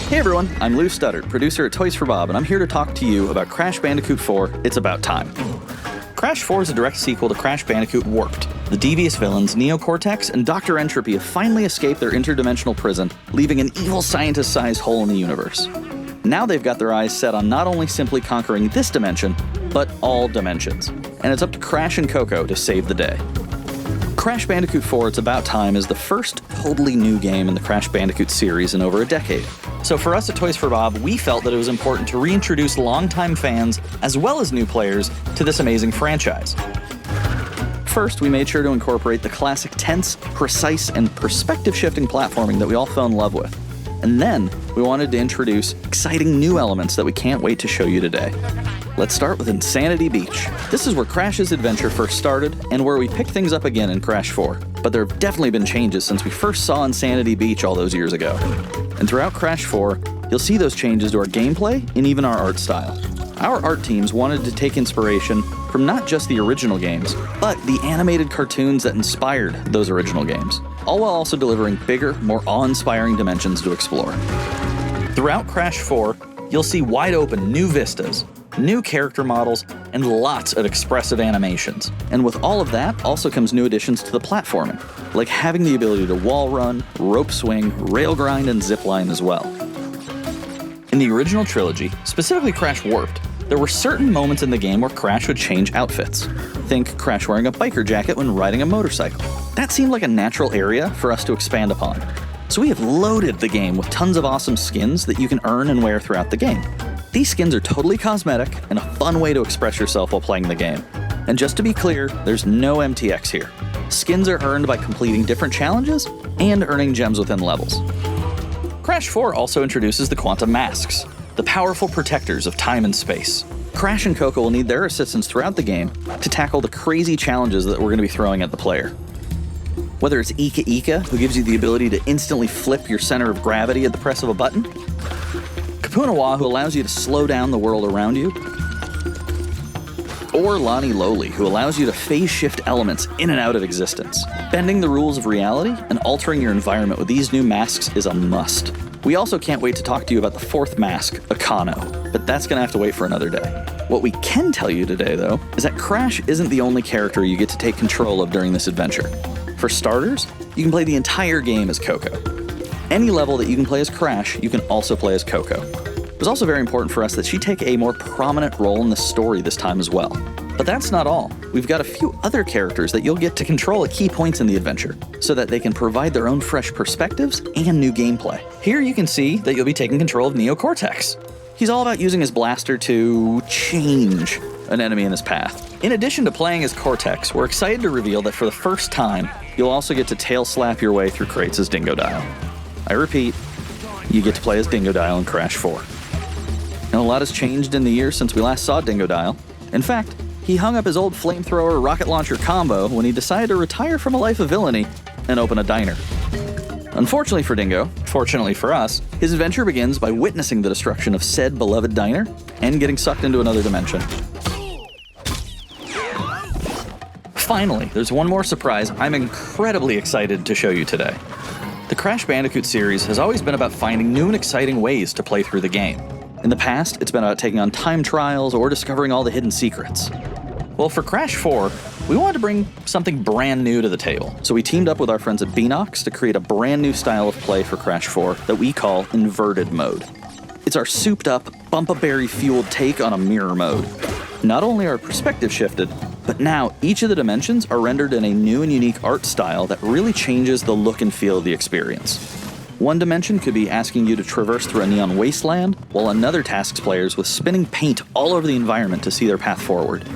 Hey everyone, I'm Lou Studdard, producer at Toys for Bob, and I'm here to talk to you about Crash Bandicoot 4, It's About Time. Crash 4 is a direct sequel to Crash Bandicoot Warped. The devious villains, Neocortex and Dr. Entropy, have finally escaped their interdimensional prison, leaving an evil scientist-sized hole in the universe. Now they've got their eyes set on not only simply conquering this dimension, but all dimensions. And it's up to Crash and Coco to save the day. Crash Bandicoot 4 It's About Time is the first totally new game in the Crash Bandicoot series in over a decade. So for us at Toys for Bob, we felt that it was important to reintroduce longtime fans, as well as new players, to this amazing franchise. First, we made sure to incorporate the classic tense, precise, and perspective-shifting platforming that we all fell in love with. And then, we wanted to introduce exciting new elements that we can't wait to show you today. Let's start with Insanity Beach. This is where Crash's adventure first started, and where we picked things up again in Crash 4. But there have definitely been changes since we first saw Insanity Beach all those years ago. And throughout Crash 4, you'll see those changes to our gameplay and even our art style. Our art teams wanted to take inspiration from not just the original games, but the animated cartoons that inspired those original games, all while also delivering bigger, more awe-inspiring dimensions to explore. Throughout Crash 4, you'll see wide-open new vistas, new character models, and lots of expressive animations. And with all of that also comes new additions to the platforming, like having the ability to wall run, rope swing, rail grind, and zipline as well. In the original trilogy, specifically Crash Warped, there were certain moments in the game where Crash would change outfits. Think Crash wearing a biker jacket when riding a motorcycle. That seemed like a natural area for us to expand upon. So we have loaded the game with tons of awesome skins that you can earn and wear throughout the game. These skins are totally cosmetic and a fun way to express yourself while playing the game. And just to be clear, there's no MTX here. Skins are earned by completing different challenges and earning gems within levels. Crash 4 also introduces the Quantum Masks, the powerful protectors of time and space. Crash and Coco will need their assistance throughout the game to tackle the crazy challenges that we're going to be throwing at the player. Whether it's Ika Ika, who gives you the ability to instantly flip your center of gravity at the press of a button, Kapunawa, who allows you to slow down the world around you, or Lonnie Lowly, who allows you to phase shift elements in and out of existence. Bending the rules of reality and altering your environment with these new masks is a must. We also can't wait to talk to you about the fourth mask, Akano, but that's gonna have to wait for another day. What we can tell you today, though, is that Crash isn't the only character you get to take control of during this adventure. For starters, you can play the entire game as Coco. Any level that you can play as Crash, you can also play as Coco. It was also very important for us that she take a more prominent role in the story this time as well. But that's not all. We've got a few other characters that you'll get to control at key points in the adventure, so that they can provide their own fresh perspectives and new gameplay. Here you can see that you'll be taking control of Neocortex. He's all about using his blaster to change an enemy in his path. In addition to playing as Cortex, we're excited to reveal that for the first time, you'll also get to tail slap your way through crates as Dingodile. I repeat, you get to play as Dingodile in Crash 4. Now, a lot has changed in the years since we last saw Dingodile. In fact, he hung up his old flamethrower rocket launcher combo when he decided to retire from a life of villainy and open a diner. Unfortunately for Dingo, fortunately for us, his adventure begins by witnessing the destruction of said beloved diner and getting sucked into another dimension. Finally, there's one more surprise I'm incredibly excited to show you today. The Crash Bandicoot series has always been about finding new and exciting ways to play through the game. In the past, it's been about taking on time trials or discovering all the hidden secrets. Well, for Crash 4, we wanted to bring something brand new to the table, so we teamed up with our friends at Beanox to create a brand new style of play for Crash 4 that we call Inverted Mode. It's our souped-up, bump-a-berry-fueled take on a mirror mode. Not only are perspective shifted, but now each of the dimensions are rendered in a new and unique art style that really changes the look and feel of the experience. One dimension could be asking you to traverse through a neon wasteland, while another tasks players with spinning paint all over the environment to see their path forward.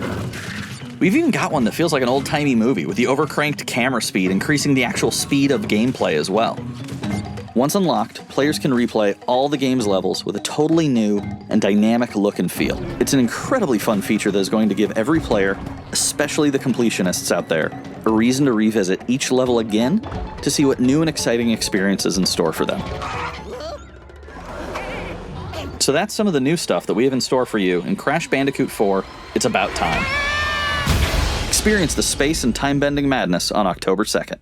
We've even got one that feels like an old-timey movie, with the overcranked camera speed increasing the actual speed of gameplay as well. Once unlocked, players can replay all the game's levels with a totally new and dynamic look and feel. It's an incredibly fun feature that is going to give every player, especially the completionists out there, a reason to revisit each level again to see what new and exciting experience is in store for them. So that's some of the new stuff that we have in store for you in Crash Bandicoot 4, It's About Time. Experience the space and time-bending madness on October 2nd.